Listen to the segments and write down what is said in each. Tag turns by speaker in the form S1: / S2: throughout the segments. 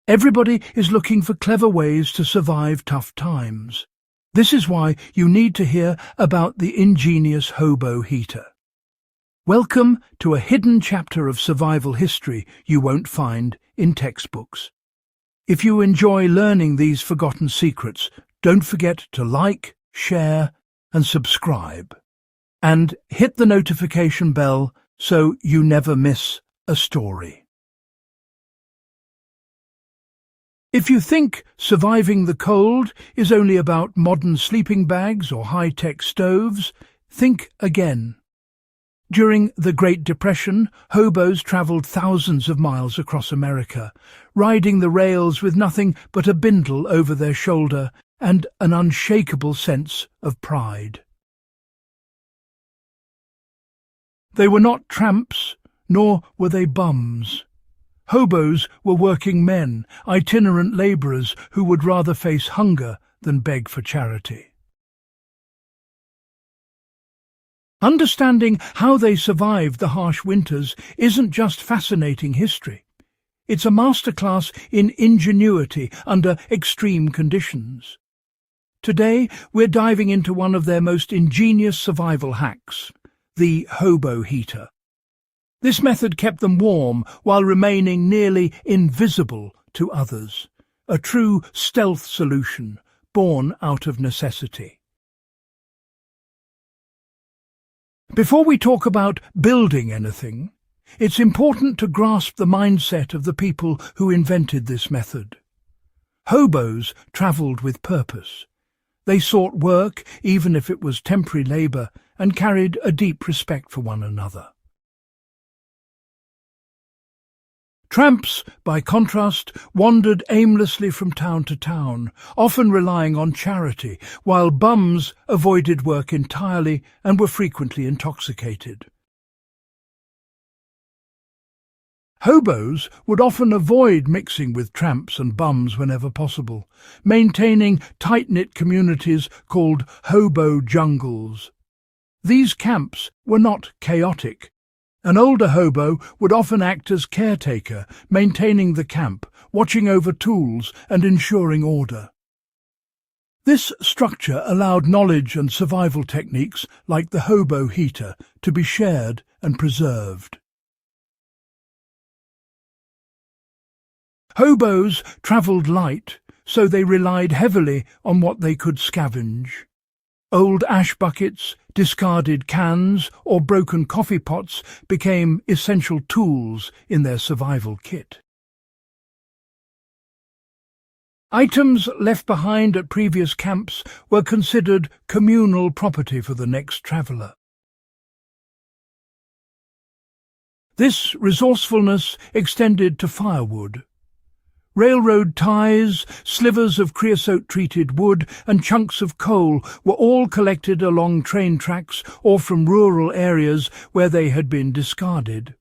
S1: Everybody is looking for clever ways to survive tough times. This is why you need to hear about the ingenious hobo heater. Welcome to a hidden chapter of survival history you won't find in textbooks. If you enjoy learning these forgotten secrets, don't forget to like, share, and subscribe. And hit the notification bell so you never miss a story. If you think surviving the cold is only about modern sleeping bags or high-tech stoves, think again. During the Great Depression, hobos travelled thousands of miles across America, riding the rails with nothing but a bindle over their shoulder and an unshakable sense of pride. They were not tramps, nor were they bums. Hobos were working men, itinerant labourers who would rather face hunger than beg for charity. Understanding how they survived the harsh winters isn't just fascinating history. It's a masterclass in ingenuity under extreme conditions. Today, we're diving into one of their most ingenious survival hacks, the hobo heater. This method kept them warm while remaining nearly invisible to others, a true stealth solution born out of necessity. Before we talk about building anything, it's important to grasp the mindset of the people who invented this method. Hobos travelled with purpose. They sought work, even if it was temporary labour, and carried a deep respect for one another. Tramps, by contrast, wandered aimlessly from town to town, often relying on charity, while bums avoided work entirely and were frequently intoxicated. Hobos would often avoid mixing with tramps and bums whenever possible, maintaining tight-knit communities called hobo jungles. These camps were not chaotic. An older hobo would often act as caretaker, maintaining the camp, watching over tools and ensuring order. This structure allowed knowledge and survival techniques like the hobo heater to be shared and preserved. Hobos travelled light, so they relied heavily on what they could scavenge. Old ash buckets, discarded cans, or broken coffee pots became essential tools in their survival kit. Items left behind at previous camps were considered communal property for the next traveller. This resourcefulness extended to firewood. Railroad ties, slivers of creosote-treated wood and chunks of coal were all collected along train tracks or from rural areas where they had been discarded.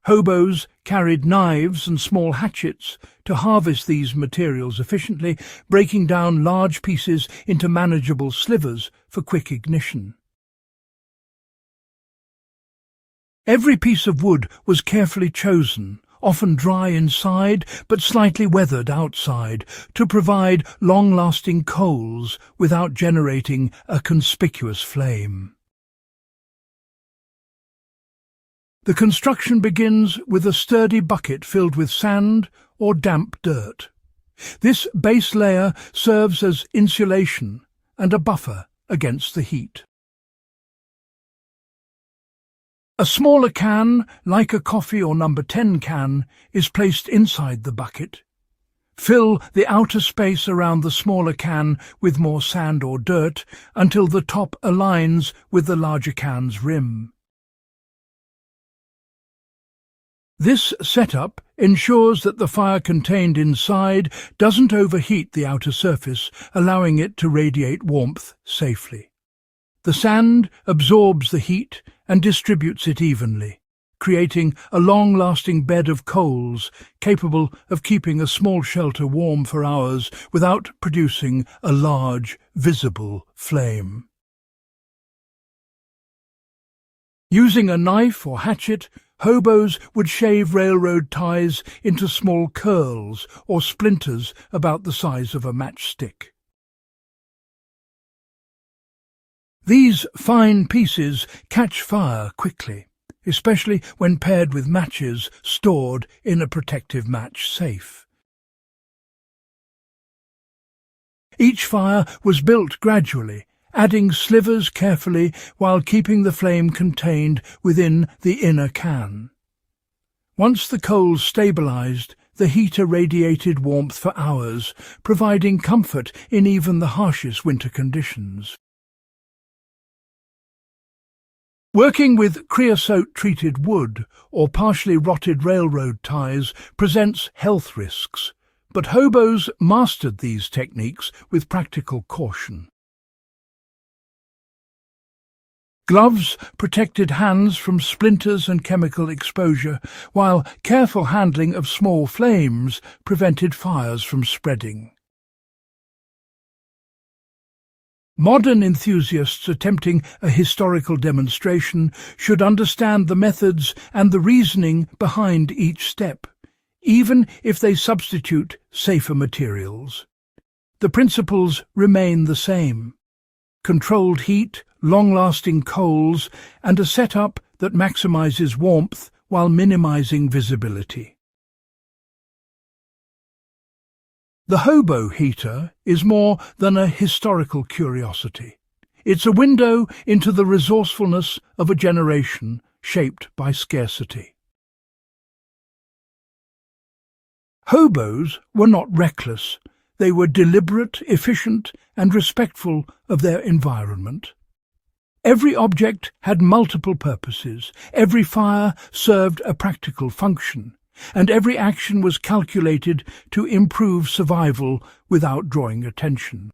S1: Hobos carried knives and small hatchets to harvest these materials efficiently, breaking down large pieces into manageable slivers for quick ignition. Every piece of wood was carefully chosen, often dry inside but slightly weathered outside, to provide long-lasting coals without generating a conspicuous flame. The construction begins with a sturdy bucket filled with sand or damp dirt. This base layer serves as insulation and a buffer against the heat. A smaller can, like a coffee or number 10 can, is placed inside the bucket. Fill the outer space around the smaller can with more sand or dirt until the top aligns with the larger can's rim. This setup ensures that the fire contained inside doesn't overheat the outer surface, allowing it to radiate warmth safely. The sand absorbs the heat and distributes it evenly, creating a long-lasting bed of coals capable of keeping a small shelter warm for hours without producing a large, visible flame. Using a knife or hatchet, hobos would shave railroad ties into small curls or splinters about the size of a matchstick. These fine pieces catch fire quickly, especially when paired with matches stored in a protective match safe. Each fire was built gradually, adding slivers carefully while keeping the flame contained within the inner can. Once the coals stabilized, the heater radiated warmth for hours, providing comfort in even the harshest winter conditions. Working with creosote-treated wood or partially rotted railroad ties presents health risks, but hobos mastered these techniques with practical caution. Gloves protected hands from splinters and chemical exposure, while careful handling of small flames prevented fires from spreading. Modern enthusiasts attempting a historical demonstration should understand the methods and the reasoning behind each step, even if they substitute safer materials. The principles remain the same: controlled heat, long-lasting coals, and a setup that maximizes warmth while minimizing visibility. The hobo heater is more than a historical curiosity. It's a window into the resourcefulness of a generation shaped by scarcity. Hobos were not reckless. They were deliberate, efficient, and respectful of their environment. Every object had multiple purposes, every fire served a practical function, and every action was calculated to improve survival without drawing attention.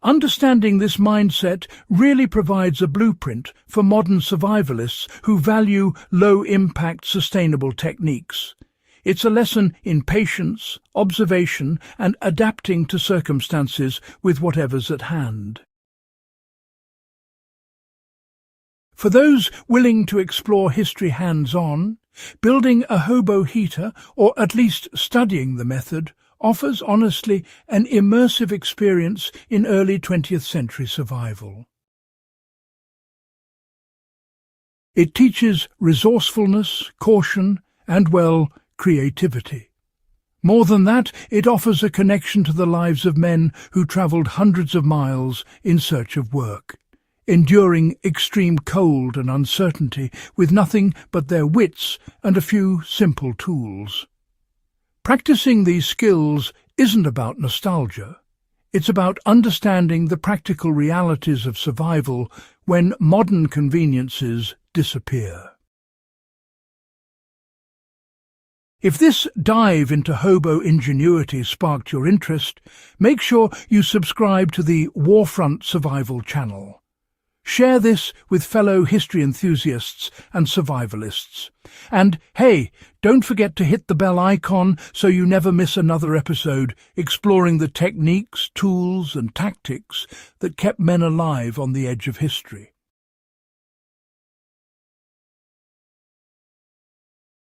S1: Understanding this mindset really provides a blueprint for modern survivalists who value low-impact, sustainable techniques. It's a lesson in patience, observation, and adapting to circumstances with whatever's at hand. For those willing to explore history hands-on, building a hobo heater, or at least studying the method, offers honestly an immersive experience in early 20th century survival. It teaches resourcefulness, caution, and, creativity. More than that, it offers a connection to the lives of men who travelled hundreds of miles in search of work, enduring extreme cold and uncertainty with nothing but their wits and a few simple tools. Practicing these skills isn't about nostalgia. It's about understanding the practical realities of survival when modern conveniences disappear. If this dive into hobo ingenuity sparked your interest, make sure you subscribe to the Warfront Survival channel. Share this with fellow history enthusiasts and survivalists. And hey, don't forget to hit the bell icon so you never miss another episode exploring the techniques, tools, and tactics that kept men alive on the edge of history.